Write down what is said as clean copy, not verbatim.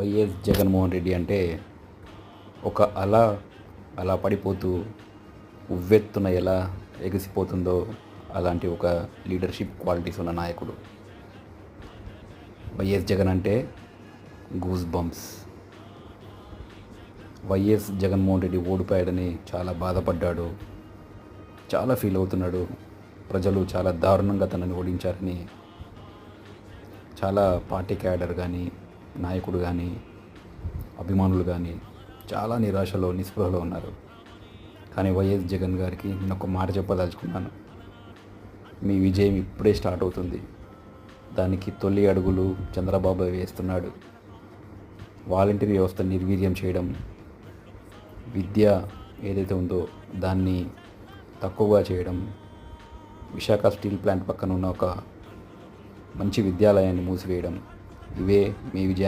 YS Jaganmohan Reddy అంటే ఒక అలా పడిపోతూ ఉవ్వెత్తున ఎలా ఎగిసిపోతుందో అలాంటి ఒక లీడర్షిప్ క్వాలిటీస్ ఉన్న నాయకుడు. వైఎస్ జగన్ అంటే గూస్ బంప్స్. వైఎస్ జగన్మోహన్ రెడ్డి ఓడిపోయాడని చాలా బాధపడ్డాడు, చాలా ఫీల్ అవుతున్నాడు. ప్రజలు చాలా దారుణంగా తనని ఓడించారని చాలా పార్టీ క్యాడర్ కానీ, నాయకుడు కానీ, అభిమానులు కానీ చాలా నిరాశలో, నిస్పృహలో ఉన్నారు. కానీ వైఎస్ జగన్ గారికి నేను ఒక మాట చెప్పదలుచుకున్నాను. మీ విజయం ఇప్పుడే స్టార్ట్ అవుతుంది. దానికి తొలి అడుగులు చంద్రబాబు వేస్తున్నాడు. వాలంటీర్ వ్యవస్థ నిర్వీర్యం చేయడం, విద్య ఏదైతే ఉందో దాన్ని తక్కువగా చేయడం, విశాఖ స్టీల్ ప్లాంట్ పక్కన ఉన్న ఒక మంచి విద్యాలయాన్ని మూసివేయడం, ఇవే మీ విజయాన్ని